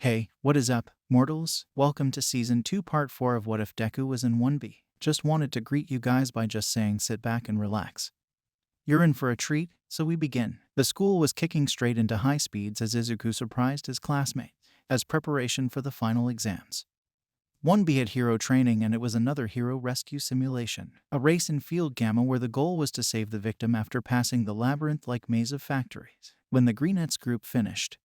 Hey, what is up, mortals? Welcome to Season 2 Part 4 of What If Deku Was in 1B. Just wanted to greet you guys by just saying sit back and relax. You're in for a treat, so we begin. The school was kicking straight into high speeds as Izuku surprised his classmate, as preparation for the final exams. 1B had hero training and it was another hero rescue simulation. A race in Field Gamma where the goal was to save the victim after passing the labyrinth-like maze of factories. When the Greenettes group finished,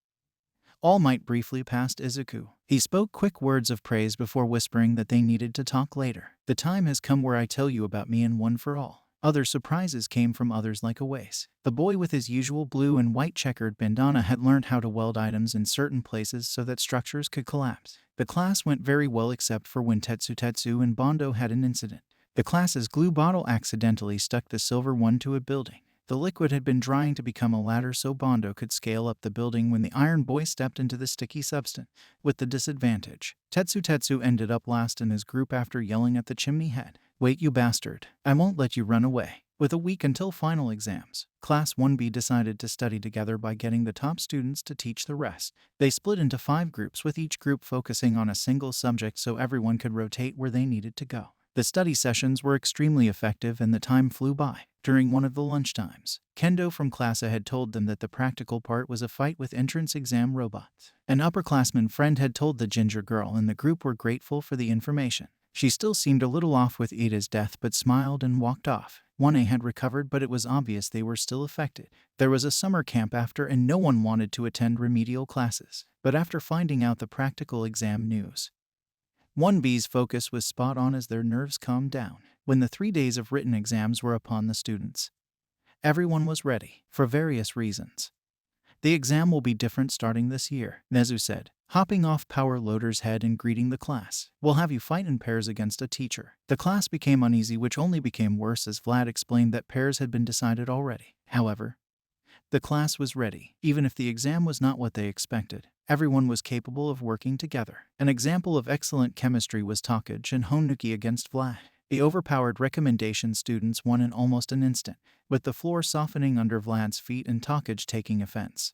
All Might briefly passed Izuku. He spoke quick words of praise before whispering that they needed to talk later. The time has come where I tell you about me and one for all. Other surprises came from others like Awais. The boy with his usual blue and white checkered bandana had learned how to weld items in certain places so that structures could collapse. The class went very well except for when Tetsu and Bondo had an incident. The class's glue bottle accidentally stuck the silver one to a building. The liquid had been drying to become a ladder so Bondo could scale up the building when the Iron Boy stepped into the sticky substance. With the disadvantage, Tetsu ended up last in his group after yelling at the chimney head, "Wait, you bastard. I won't let you run away." With a week until final exams, Class 1B decided to study together by getting the top students to teach the rest. They split into 5 groups with each group focusing on a single subject so everyone could rotate where they needed to go. The study sessions were extremely effective and the time flew by. During one of the lunchtimes, Kendo from Class A had told them that the practical part was a fight with entrance exam robots. An upperclassman friend had told the ginger girl and the group were grateful for the information. She still seemed a little off with Ida's death but smiled and walked off. 1A had recovered but it was obvious they were still affected. There was a summer camp after and no one wanted to attend remedial classes. But after finding out the practical exam news, 1B's focus was spot on as their nerves calmed down. When the 3 days of written exams were upon the students, everyone was ready, for various reasons. The exam will be different starting this year, Nezu said, hopping off Power Loader's head and greeting the class. We'll have you fight in pairs against a teacher. The class became uneasy, which only became worse as Vlad explained that pairs had been decided already. However, the class was ready, even if the exam was not what they expected. Everyone was capable of working together. An example of excellent chemistry was Takage and Honuki against Vlad. The overpowered recommendation students won in almost an instant, with the floor softening under Vlad's feet and Takage taking offense.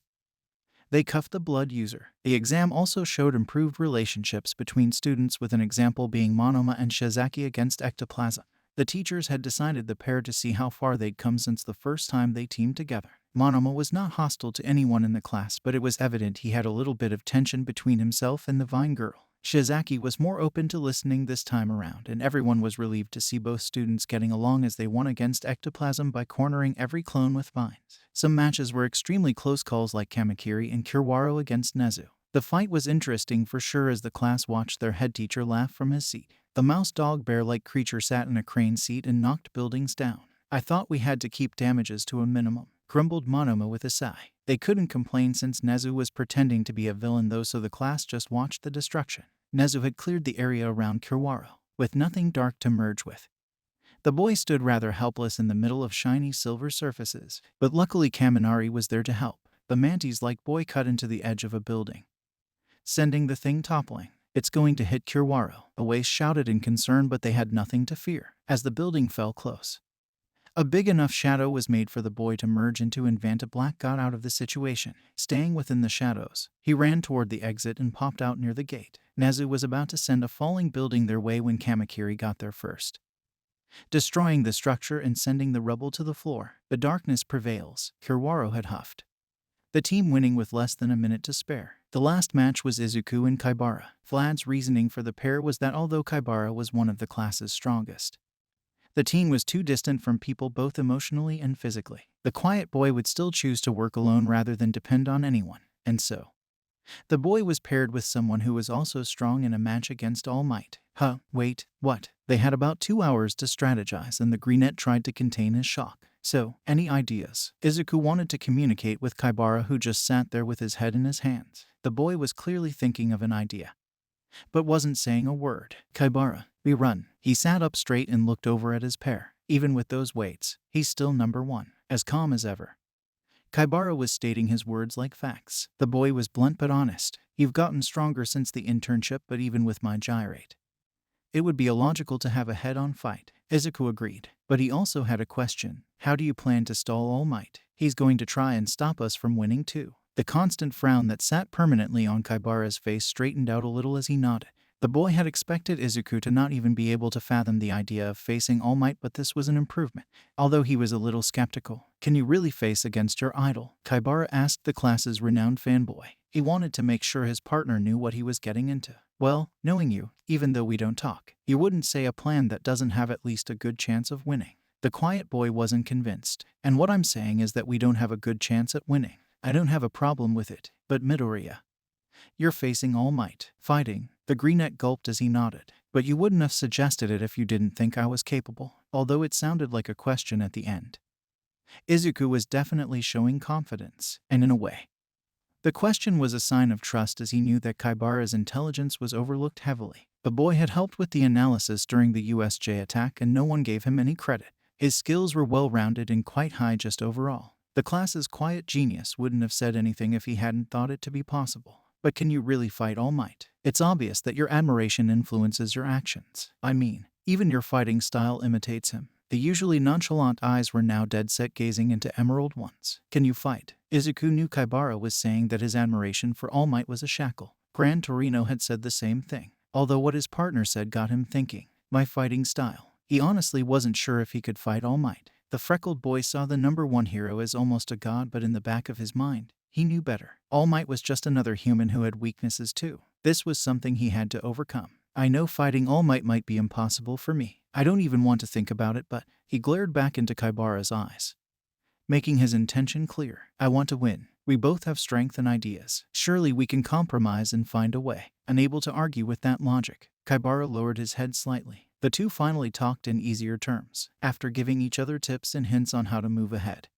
They cuffed the blood user. The exam also showed improved relationships between students, with an example being Monoma and Shizaki against Ectoplasm. The teachers had decided the pair to see how far they'd come since the first time they teamed together. Monoma was not hostile to anyone in the class, but it was evident he had a little bit of tension between himself and the Vine Girl. Shizaki was more open to listening this time around, and everyone was relieved to see both students getting along as they won against Ectoplasm by cornering every clone with vines. Some matches were extremely close calls, like Kamakiri and Kiwaro against Nezu. The fight was interesting for sure as the class watched their head teacher laugh from his seat. The mouse-dog-bear-like creature sat in a crane seat and knocked buildings down. "I thought we had to keep damages to a minimum," grumbled Monoma with a sigh. They couldn't complain since Nezu was pretending to be a villain though, so the class just watched the destruction. Nezu had cleared the area around Kiwaro, with nothing dark to merge with. The boy stood rather helpless in the middle of shiny silver surfaces, but luckily Kaminari was there to help. The mantis-like boy cut into the edge of a building, sending the thing toppling. "It's going to hit Kiwaro," Awais shouted in concern, but they had nothing to fear, as the building fell close. A big enough shadow was made for the boy to merge into, and Vantablack got out of the situation. Staying within the shadows, he ran toward the exit and popped out near the gate. Nezu was about to send a falling building their way when Kamakiri got there first, destroying the structure and sending the rubble to the floor. "The darkness prevails," Kiwaro had huffed, the team winning with less than a minute to spare. The last match was Izuku and Kaibara. Vlad's reasoning for the pair was that although Kaibara was one of the class's strongest, the team was too distant from people both emotionally and physically. The quiet boy would still choose to work alone rather than depend on anyone, and so the boy was paired with someone who was also strong in a match against All Might. Wait, what? They had about 2 hours to strategize, and the Greenette tried to contain his shock. "So, any ideas?" Izuku wanted to communicate with Kaibara, who just sat there with his head in his hands. The boy was clearly thinking of an idea, but wasn't saying a word. "Kaibara, we run." He sat up straight and looked over at his pair. Even with those weights, he's still number 1. As calm as ever, Kaibara was stating his words like facts. The boy was blunt but honest. "You've gotten stronger since the internship, but even with my gyrate, it would be illogical to have a head-on fight." Izuku agreed, but he also had a question. "How do you plan to stall All Might? He's going to try and stop us from winning too." The constant frown that sat permanently on Kaibara's face straightened out a little as he nodded. The boy had expected Izuku to not even be able to fathom the idea of facing All Might, but this was an improvement, although he was a little skeptical. "Can you really face against your idol?" Kaibara asked the class's renowned fanboy. He wanted to make sure his partner knew what he was getting into. "Well, knowing you, even though we don't talk, you wouldn't say a plan that doesn't have at least a good chance of winning." The quiet boy wasn't convinced. "And what I'm saying is that we don't have a good chance at winning. I don't have a problem with it, but Midoriya, you're facing All Might. Fighting." The greenette gulped as he nodded. "But you wouldn't have suggested it if you didn't think I was capable," although it sounded like a question at the end. Izuku was definitely showing confidence, and in a way, the question was a sign of trust, as he knew that Kaibara's intelligence was overlooked heavily. The boy had helped with the analysis during the USJ attack, and no one gave him any credit. His skills were well-rounded and quite high just overall. The class's quiet genius wouldn't have said anything if he hadn't thought it to be possible. "But can you really fight All Might? It's obvious that your admiration influences your actions. I mean, even your fighting style imitates him." The usually nonchalant eyes were now dead-set, gazing into emerald ones. "Can you fight?" Izuku knew Kaibara was saying that his admiration for All Might was a shackle. Gran Torino had said the same thing, although what his partner said got him thinking. My fighting style. He honestly wasn't sure if he could fight All Might. The freckled boy saw the #1 hero as almost a god, but in the back of his mind, he knew better. All Might was just another human who had weaknesses too. This was something he had to overcome. "I know fighting All Might be impossible for me. I don't even want to think about it, but..." He glared back into Kaibara's eyes, making his intention clear. "I want to win. We both have strength and ideas. Surely we can compromise and find a way." Unable to argue with that logic, Kaibara lowered his head slightly. The two finally talked in easier terms, after giving each other tips and hints on how to move ahead.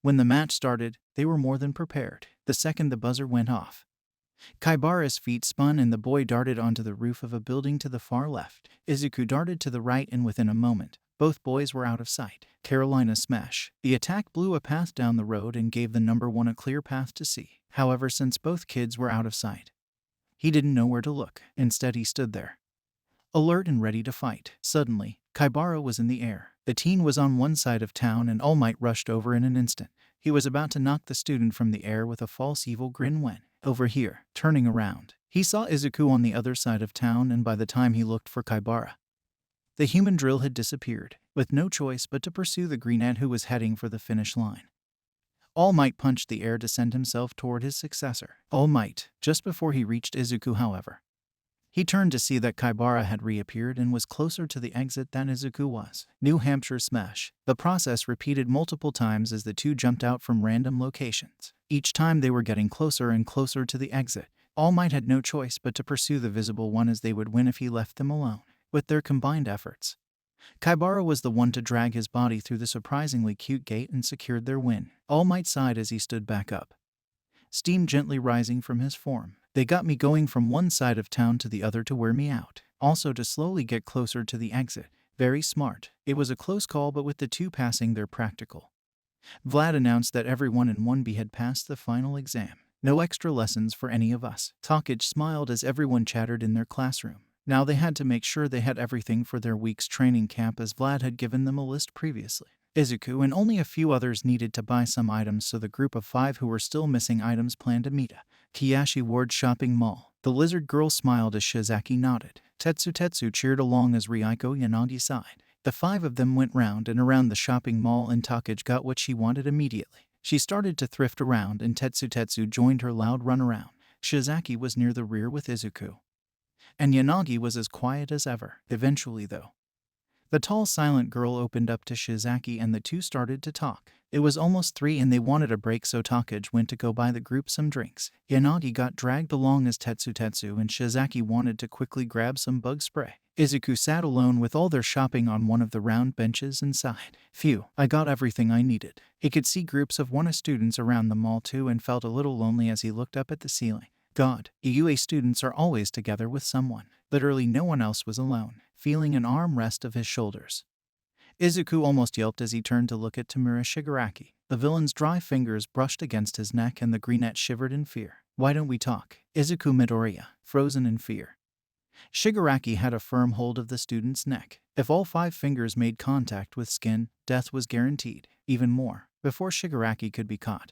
When the match started, they were more than prepared. The second the buzzer went off, Kaibara's feet spun and the boy darted onto the roof of a building to the far left. Izuku darted to the right, and within a moment, both boys were out of sight. Carolina smash. The attack blew a path down the road and gave the #1 a clear path to see. However, since both kids were out of sight, he didn't know where to look. Instead, he stood there, alert and ready to fight. Suddenly, Kaibara was in the air. The teen was on one side of town, and All Might rushed over in an instant. He was about to knock the student from the air with a false evil grin when, over here, turning around, he saw Izuku on the other side of town, and by the time he looked for Kaibara, the human drill had disappeared, with no choice but to pursue the greenette who was heading for the finish line. All Might punched the air to send himself toward his successor. All Might, just before he reached Izuku, however, he turned to see that Kaibara had reappeared and was closer to the exit than Izuku was. New Hampshire smash. The process repeated multiple times as the two jumped out from random locations. Each time they were getting closer and closer to the exit. All Might had no choice but to pursue the visible one, as they would win if he left them alone. With their combined efforts, Kaibara was the one to drag his body through the surprisingly cute gate and secured their win. All Might sighed as he stood back up, steam gently rising from his form. They got me going from one side of town to the other to wear me out. Also to slowly get closer to the exit. Very smart. It was a close call, but with the two passing their practical, Vlad announced that everyone in 1B had passed the final exam. No extra lessons for any of us. Takage smiled as everyone chattered in their classroom. Now they had to make sure they had everything for their week's training camp, as Vlad had given them a list previously. Izuku and only a few others needed to buy some items, so the group of 5 who were still missing items planned to meet at Kiyashi Ward Shopping Mall. The lizard girl smiled as Shizaki nodded. Tetsu cheered along as Ryuko Yanagi sighed. The 5 of them went round and around the shopping mall, and Takage got what she wanted immediately. She started to thrift around, and Tetsu joined her loud runaround. Shizaki was near the rear with Izuku, and Yanagi was as quiet as ever. Eventually, though, the tall, silent girl opened up to Shizaki, and the two started to talk. It was almost 3 and they wanted a break, so Takage went to go buy the group some drinks. Yanagi got dragged along as Tetsu, and Shizaki wanted to quickly grab some bug spray. Izuku sat alone with all their shopping on one of the round benches and sighed. Phew, I got everything I needed. He could see groups of 1A students around the mall too, and felt a little lonely as he looked up at the ceiling. God, UA students are always together with someone. Literally no one else was alone. Feeling an arm rest of his shoulders, Izuku almost yelped as he turned to look at Tamura Shigaraki. The villain's dry fingers brushed against his neck, and the greenette shivered in fear. Why don't we talk? Izuku Midoriya, frozen in fear. Shigaraki had a firm hold of the student's neck. If all 5 fingers made contact with skin, death was guaranteed. Even more, before Shigaraki could be caught.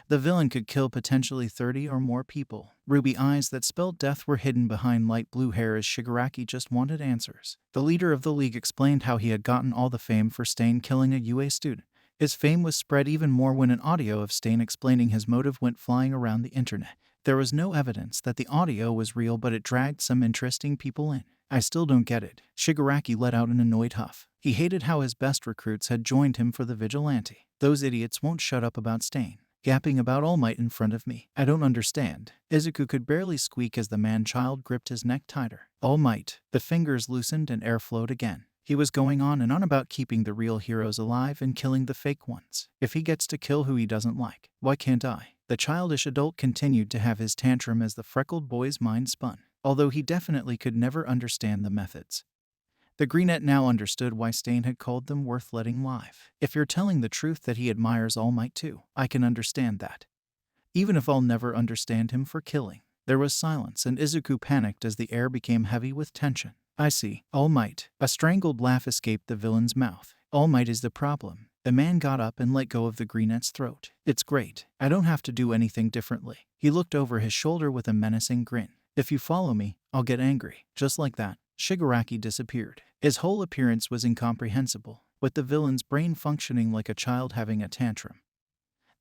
The villain could kill potentially 30 or more people. Ruby eyes that spelled death were hidden behind light blue hair as Shigaraki just wanted answers. The leader of the league explained how he had gotten all the fame for Stain killing a UA student. His fame was spread even more when an audio of Stain explaining his motive went flying around the internet. There was no evidence that the audio was real, but it dragged some interesting people in. I still don't get it. Shigaraki let out an annoyed huff. He hated how his best recruits had joined him for the vigilante. Those idiots won't shut up about Stain. Gapping about All Might in front of me. I don't understand. Izuku could barely squeak as the man-child gripped his neck tighter. All Might. The fingers loosened and air flowed again. He was going on and on about keeping the real heroes alive and killing the fake ones. If he gets to kill who he doesn't like, why can't I? The childish adult continued to have his tantrum as the freckled boy's mind spun, although he definitely could never understand the methods. The Greenette now understood why Stain had called them worth letting live. If you're telling the truth that he admires All Might too, I can understand that. Even if I'll never understand him for killing. There was silence and Izuku panicked as the air became heavy with tension. I see. All Might. A strangled laugh escaped the villain's mouth. All Might is the problem. The man got up and let go of the Greenette's throat. It's great. I don't have to do anything differently. He looked over his shoulder with a menacing grin. If you follow me, I'll get angry. Just like that, Shigaraki disappeared. His whole appearance was incomprehensible, with the villain's brain functioning like a child having a tantrum.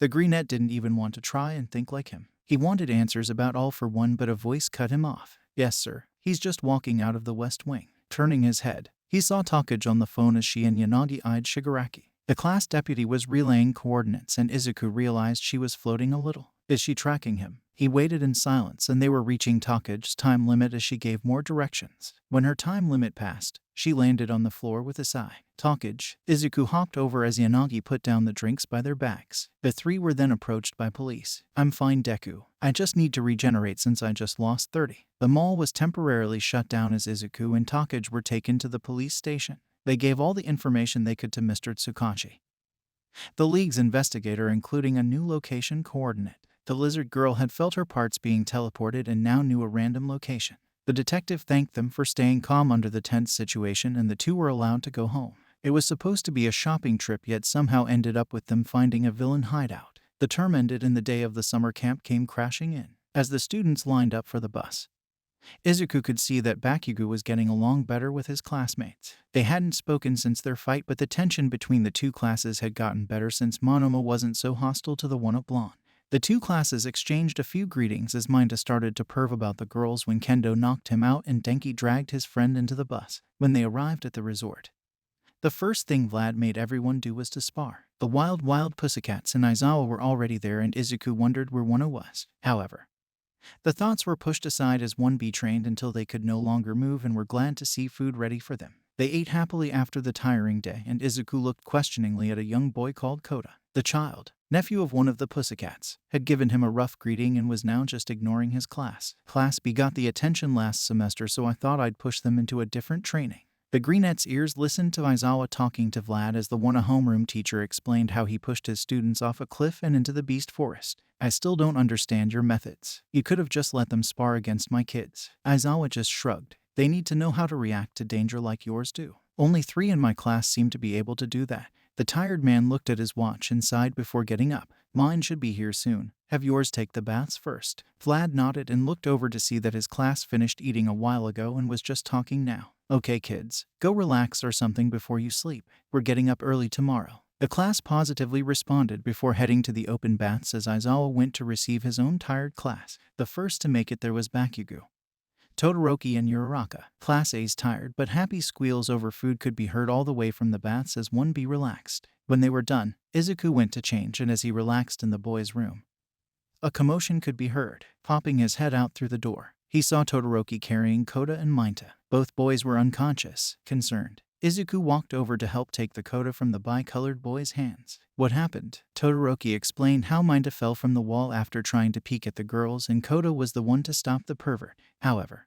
The Greenette didn't even want to try and think like him. He wanted answers about All for One, but a voice cut him off. Yes, sir. He's just walking out of the West Wing. Turning his head, he saw Takage on the phone as she and Yanagi eyed Shigaraki. The class deputy was relaying coordinates and Izuku realized she was floating a little. Is she tracking him? He waited in silence and they were reaching Takage's time limit as she gave more directions. When her time limit passed, she landed on the floor with a sigh. Takage. Izuku hopped over as Yanagi put down the drinks by their backs. The three were then approached by police. I'm fine, Deku. I just need to regenerate since I just lost 30. The mall was temporarily shut down as Izuku and Takage were taken to the police station. They gave all the information they could to Mr. Tsukachi, the League's investigator, including a new location coordinate. The lizard girl had felt her parts being teleported and now knew a random location. The detective thanked them for staying calm under the tense situation and the two were allowed to go home. It was supposed to be a shopping trip, yet somehow ended up with them finding a villain hideout. The term ended and the day of the summer camp came crashing in. As the students lined up for the bus, Izuku could see that Bakugo was getting along better with his classmates. They hadn't spoken since their fight, but the tension between the two classes had gotten better since Monoma wasn't so hostile to the one of blonde. The two classes exchanged a few greetings as Minta started to perv about the girls when Kendo knocked him out and Denki dragged his friend into the bus. When they arrived at the resort, the first thing Vlad made everyone do was to spar. The wild pussycats and Aizawa were already there and Izuku wondered where Wano was. However, the thoughts were pushed aside as 1B trained until they could no longer move and were glad to see food ready for them. They ate happily after the tiring day and Izuku looked questioningly at a young boy called Koda. The child, nephew of one of the pussycats, had given him a rough greeting and was now just ignoring his class. Class B got the attention last semester, so I thought I'd push them into a different training. The Greenette's ears listened to Aizawa talking to Vlad as the one homeroom teacher explained how he pushed his students off a cliff and into the beast forest. I still don't understand your methods. You could have just let them spar against my kids. Aizawa just shrugged. They need to know how to react to danger like yours do. Only 3 in my class seem to be able to do that. The tired man looked at his watch and sighed before getting up. Mine should be here soon. Have yours take the baths first. Vlad nodded and looked over to see that his class finished eating a while ago and was just talking now. Okay kids, go relax or something before you sleep. We're getting up early tomorrow. The class positively responded before heading to the open baths as Aizawa went to receive his own tired class. The first to make it there was Bakugo, Todoroki and Uraraka. Class A's tired but happy squeals over food could be heard all the way from the baths as 1B relaxed. When they were done, Izuku went to change and as he relaxed in the boys' room, a commotion could be heard. Popping his head out through the door, he saw Todoroki carrying Koda and Minta. Both boys were unconscious. Concerned, Izuku walked over to help take the Koda from the bicolored boy's hands. What happened? Todoroki explained how Minta fell from the wall after trying to peek at the girls and Koda was the one to stop the pervert. However,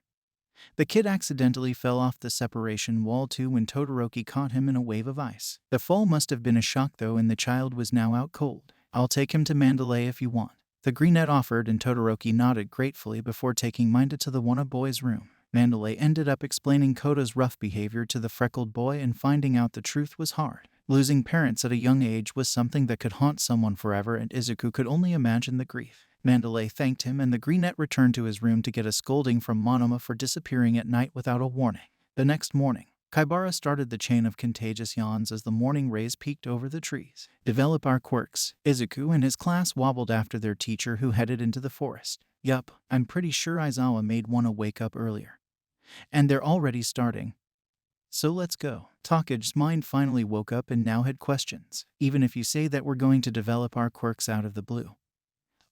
the kid accidentally fell off the separation wall too when Todoroki caught him in a wave of ice. The fall must have been a shock though and the child was now out cold. I'll take him to Mandalay if you want, the Greenette offered and Todoroki nodded gratefully before taking Minta to the one boy's room. Mandalay ended up explaining Koda's rough behavior to the freckled boy and finding out the truth was hard. Losing parents at a young age was something that could haunt someone forever, and Izuku could only imagine the grief. Mandalay thanked him, and the Greenette returned to his room to get a scolding from Monoma for disappearing at night without a warning. The next morning, Kaibara started the chain of contagious yawns as the morning rays peeked over the trees. Develop our quirks. Izuku and his class wobbled after their teacher, who headed into the forest. Yup, I'm pretty sure Aizawa made Wanna wake up earlier. And they're already starting. So let's go. Takage's mind finally woke up and now had questions. Even if you say that we're going to develop our quirks out of the blue,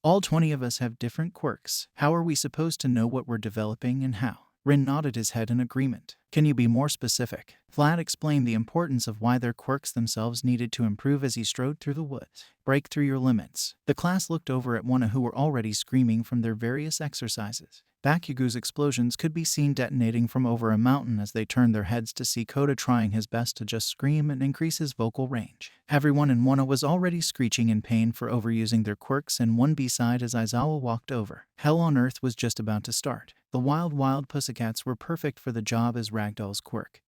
all 20 of us have different quirks. How are we supposed to know what we're developing and how? Rin nodded his head in agreement. Can you be more specific? Vlad explained the importance of why their quirks themselves needed to improve as he strode through the woods. Break through your limits. The class looked over at Wanna, who were already screaming from their various exercises. Bakugu's explosions could be seen detonating from over a mountain as they turned their heads to see Koda trying his best to just scream and increase his vocal range. Everyone in Wanna was already screeching in pain for overusing their quirks, and one beside as Aizawa walked over. Hell on Earth was just about to start. The wild pussycats were perfect for the job as Ragdoll's quirk.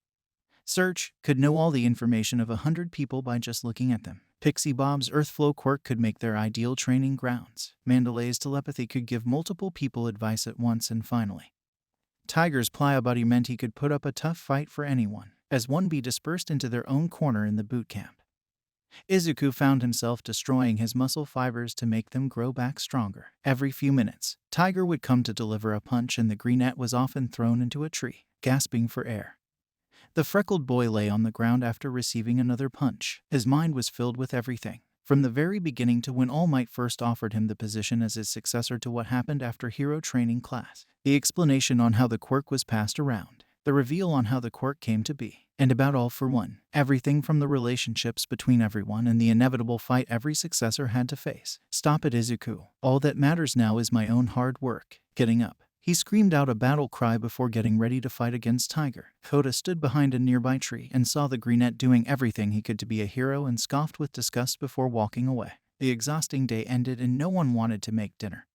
Search could know all the information of 100 people by just looking at them. Pixie Bob's Earthflow quirk could make their ideal training grounds. Mandalay's telepathy could give multiple people advice at once, and finally, Tiger's Playa Buddy meant he could put up a tough fight for anyone, as 1B dispersed into their own corner in the boot camp. Izuku found himself destroying his muscle fibers to make them grow back stronger. Every few minutes, Tiger would come to deliver a punch, and the Greenette was often thrown into a tree, gasping for air. The freckled boy lay on the ground after receiving another punch. His mind was filled with everything, from the very beginning to when All Might first offered him the position as his successor, to what happened after hero training class. The explanation on how the quirk was passed around, the reveal on how the quirk came to be, and about All for One. Everything from the relationships between everyone and the inevitable fight every successor had to face. Stop it, Izuku. All that matters now is my own hard work. Getting up, he screamed out a battle cry before getting ready to fight against Tiger. Koda stood behind a nearby tree and saw the Greenette doing everything he could to be a hero and scoffed with disgust before walking away. The exhausting day ended and no one wanted to make dinner,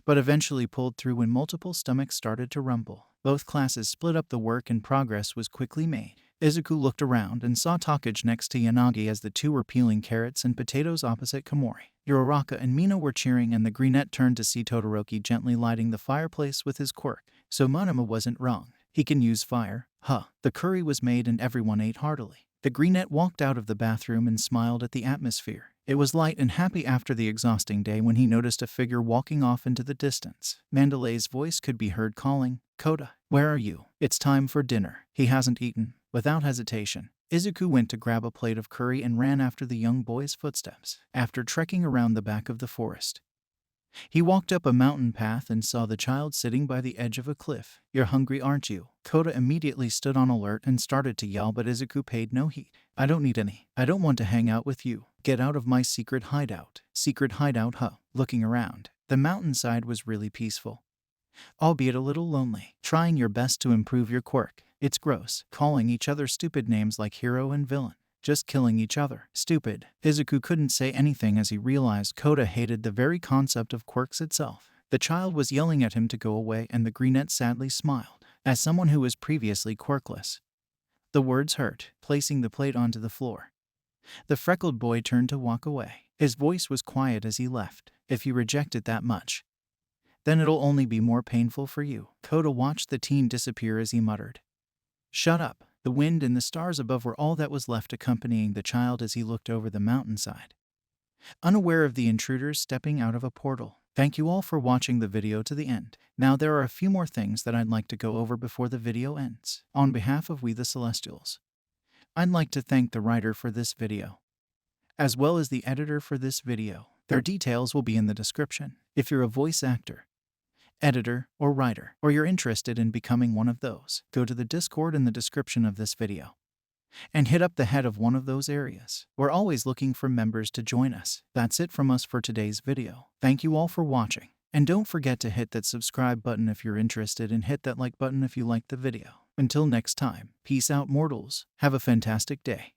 but eventually pulled through when multiple stomachs started to rumble. Both classes split up the work and progress was quickly made. Izuku looked around and saw Takage next to Yanagi as the two were peeling carrots and potatoes opposite Komori. Uraraka and Mina were cheering, and the Greenette turned to see Todoroki gently lighting the fireplace with his quirk. So Monoma wasn't wrong. He can use fire. Huh. The curry was made and everyone ate heartily. The Greenette walked out of the bathroom and smiled at the atmosphere. It was light and happy after the exhausting day when he noticed a figure walking off into the distance. Mandalay's voice could be heard calling, "Koda, where are you? It's time for dinner." He hasn't eaten. Without hesitation, Izuku went to grab a plate of curry and ran after the young boy's footsteps. After trekking around the back of the forest, he walked up a mountain path and saw the child sitting by the edge of a cliff. "You're hungry, aren't you?" Koda immediately stood on alert and started to yell, but Izuku paid no heed. "I don't need any. I don't want to hang out with you. Get out of my secret hideout." Secret hideout, huh? Looking around, the mountainside was really peaceful, albeit a little lonely. Trying your best to improve your quirk. It's gross. Calling each other stupid names like hero and villain. Just killing each other. Stupid. Izuku couldn't say anything as he realized Koda hated the very concept of quirks itself. The child was yelling at him to go away, and the Greenette sadly smiled. As someone who was previously quirkless, the words hurt. Placing the plate onto the floor, the freckled boy turned to walk away. His voice was quiet as he left. "If you reject it that much, then it'll only be more painful for you." Koda watched the teen disappear as he muttered, "Shut up." The wind and the stars above were all that was left accompanying the child as he looked over the mountainside, unaware of the intruders stepping out of a portal. Thank you all for watching the video to the end. Now there are a few more things that I'd like to go over before the video ends. On behalf of We the Celestials, I'd like to thank the writer for this video, as well as the editor for this video. Their details will be in the description. If you're a voice actor, editor, or writer, or you're interested in becoming one of those, go to the Discord in the description of this video and hit up the head of one of those areas. We're always looking for members to join us. That's it from us for today's video. Thank you all for watching, and don't forget to hit that subscribe button if you're interested, and hit that like button if you liked the video. Until next time, peace out, mortals. Have a fantastic day.